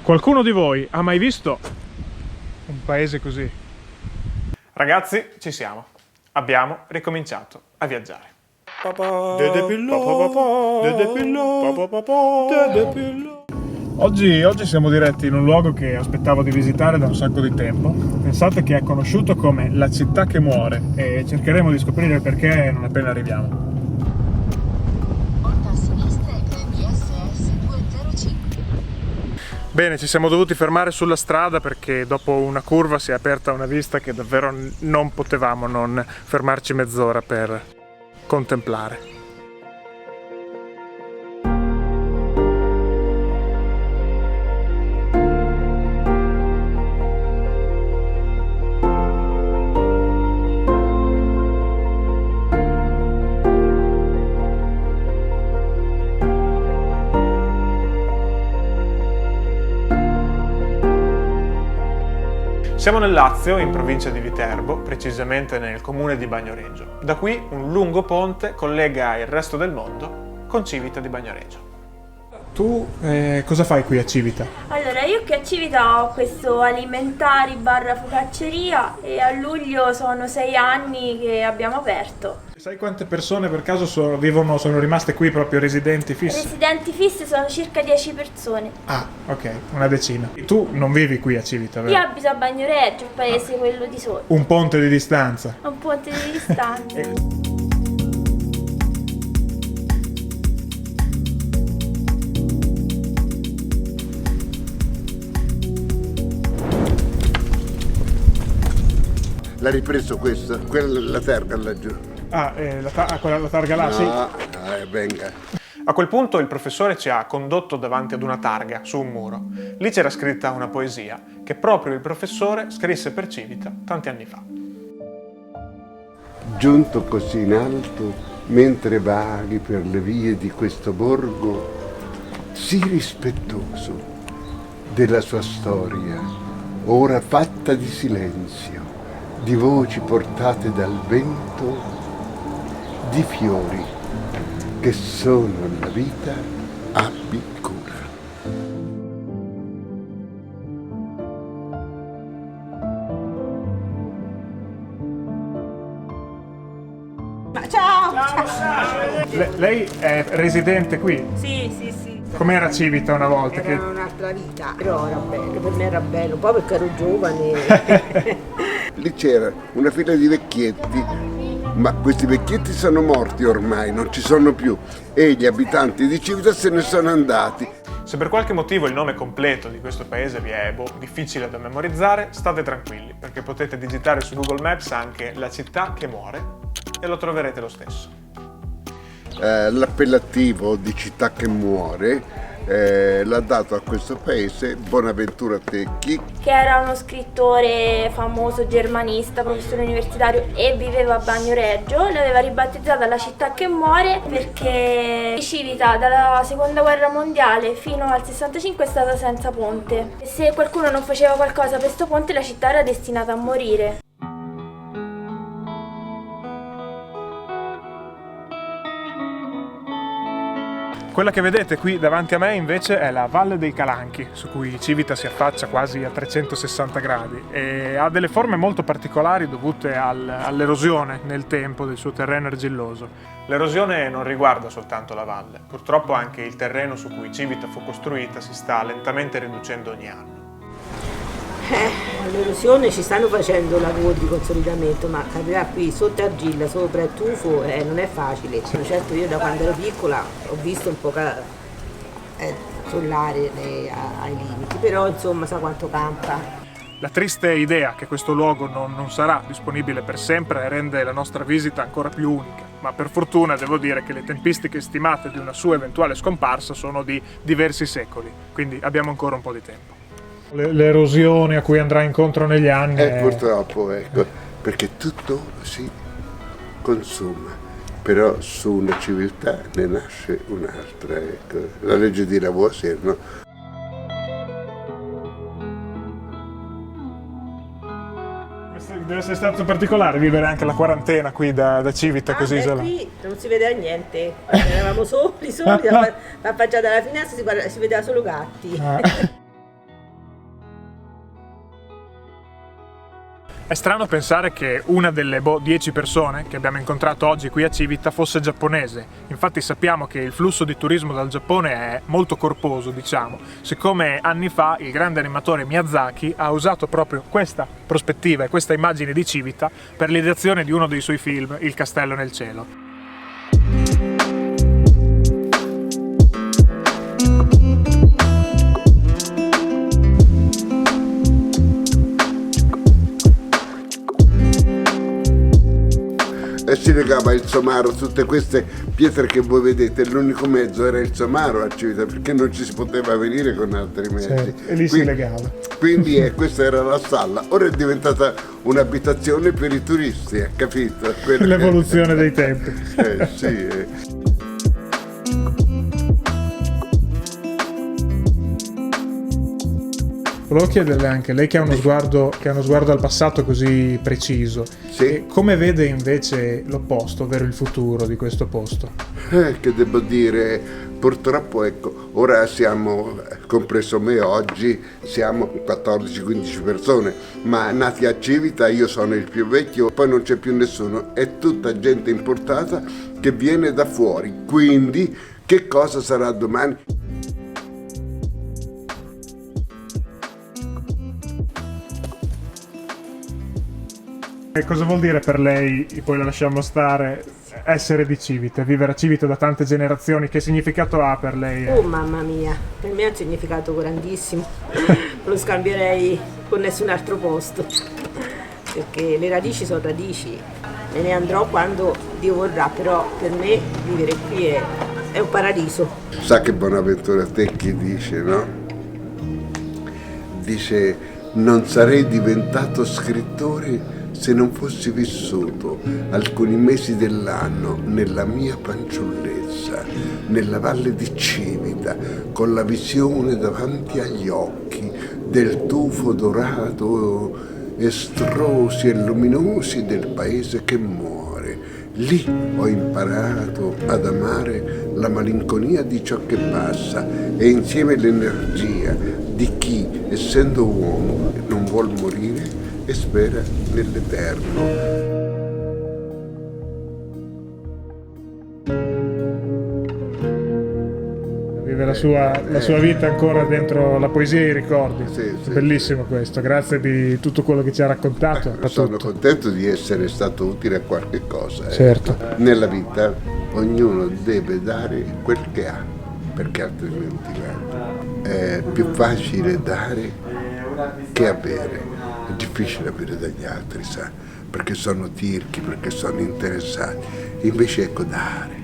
Qualcuno di voi ha mai visto un paese così? Ragazzi, ci siamo. Abbiamo ricominciato a viaggiare. Oggi siamo diretti in un luogo che aspettavo di visitare da un sacco di tempo. Pensate che è conosciuto come la città che muore e cercheremo di scoprire il perché non appena arriviamo. Bene, ci siamo dovuti fermare sulla strada perché dopo una curva si è aperta una vista che davvero non potevamo non fermarci mezz'ora per contemplare. Siamo nel Lazio, in provincia di Viterbo, precisamente nel comune di Bagnoregio. Da qui un lungo ponte collega il resto del mondo con Civita di Bagnoregio. Tu cosa fai qui a Civita? Allora, io qui a Civita ho questo alimentari / focacceria e a luglio sono 6 anni che abbiamo aperto. Sai quante persone per caso sono rimaste qui proprio residenti fissi? Residenti fissi sono circa 10 persone. Ah, ok, una decina. Tu non vivi qui a Civita, vero? Io abito a Bagnoregio, il paese quello di sotto. Un ponte di distanza. Un ponte di distanza. L'ha ripreso questo? Quella è la targa laggiù. Quella la targa là, No, sì. venga. A quel punto il professore ci ha condotto davanti ad una targa su un muro. Lì c'era scritta una poesia che proprio il professore scrisse per Civita tanti anni fa. Giunto così in alto, mentre vaghi per le vie di questo borgo, sii rispettoso della sua storia, ora fatta di silenzio, di voci portate dal vento, di fiori che sono la vita, abbi cura. Lei è residente qui? Sì. Com'era Civita una volta? Era un'altra vita, però era bello, per me era bello, poi perché ero giovane. Lì c'era una fila di vecchietti, ma questi vecchietti sono morti ormai, non ci sono più, e gli abitanti di Civita se ne sono andati. Se per qualche motivo il nome completo di questo paese vi è difficile da memorizzare, state tranquilli, perché potete digitare su Google Maps anche la città che muore e lo troverete lo stesso. L'appellativo di città che muore l'ha dato a questo paese Bonaventura Tecchi, Che era uno scrittore famoso, germanista, professore universitario e viveva a Bagnoregio. L'aveva ribattezzata la città che muore perché Civita dalla seconda guerra mondiale fino al 65 è stata senza ponte. E se qualcuno non faceva qualcosa per questo ponte, la città era destinata a morire. Quella che vedete qui davanti a me invece è la Valle dei Calanchi, su cui Civita si affaccia quasi a 360 gradi e ha delle forme molto particolari dovute all'erosione nel tempo del suo terreno argilloso. L'erosione non riguarda soltanto la valle, purtroppo anche il terreno su cui Civita fu costruita si sta lentamente riducendo ogni anno. All'erosione ci stanno facendo lavori di consolidamento, ma capirà qui sotto argilla, sopra il tufo, non è facile. Certo, io da quando ero piccola ho visto un po' crollare ai limiti, però insomma sa quanto campa. La triste idea che questo luogo non sarà disponibile per sempre rende la nostra visita ancora più unica, ma per fortuna devo dire che le tempistiche stimate di una sua eventuale scomparsa sono di diversi secoli, quindi abbiamo ancora un po' di tempo. L'erosione a cui andrà incontro negli anni purtroppo, ecco, perché tutto si consuma, però su una civiltà ne nasce un'altra, ecco. La legge di Lavoisier, no? Deve essere stato particolare vivere anche la quarantena qui da Civita così isolata. Qui non si vedeva niente, eravamo soli, affacciati alla finestra si vedeva solo gatti. È strano pensare che una delle 10 persone che abbiamo incontrato oggi qui a Civita fosse giapponese. Infatti sappiamo che il flusso di turismo dal Giappone è molto corposo, diciamo, siccome anni fa il grande animatore Miyazaki ha usato proprio questa prospettiva e questa immagine di Civita per l'ideazione di uno dei suoi film, Il castello nel cielo. E si legava il somaro, tutte queste pietre che voi vedete, l'unico mezzo era il somaro a Civita, perché non ci si poteva venire con altri mezzi. Certo, e lì si legava. Quindi questa era la stalla, ora è diventata un'abitazione per i turisti, capito? L'evoluzione dei tempi. Sì. Volevo chiederle anche, lei che ha uno sguardo al passato così preciso, Sì. come vede invece l'opposto, ovvero il futuro di questo posto? Che devo dire, purtroppo ecco, ora siamo, compreso me oggi, siamo 14-15 persone, ma nati a Civita io sono il più vecchio, poi non c'è più nessuno, è tutta gente importata che viene da fuori, quindi che cosa sarà domani? E cosa vuol dire per lei, poi la lasciamo stare, essere di Civita, vivere a Civita da tante generazioni? Che significato ha per lei? Oh mamma mia, per me ha un significato grandissimo, non lo scambierei con nessun altro posto, perché le radici sono radici, me ne andrò quando Dio vorrà, però per me vivere qui è un paradiso. Sa che Bonaventura Tecchi dice, no? Dice, non sarei diventato scrittore se non fossi vissuto alcuni mesi dell'anno nella mia fanciullezza, nella valle di Civita, con la visione davanti agli occhi del tufo dorato, estrosi e luminosi del paese che muore. Lì ho imparato ad amare la malinconia di ciò che passa e insieme l'energia di chi, essendo uomo, non vuol morire e spera nell'eterno. Vive la sua vita ancora dentro la poesia e i ricordi. Sì. Bellissimo questo, grazie di tutto quello che ci ha raccontato. Sono contento di essere stato utile a qualche cosa. Certo. Nella vita ognuno deve dare quel che ha, perché altrimenti è più facile dare che avere. È difficile avere dagli altri, sa, perché sono tirchi, perché sono interessati. Invece ecco, dare.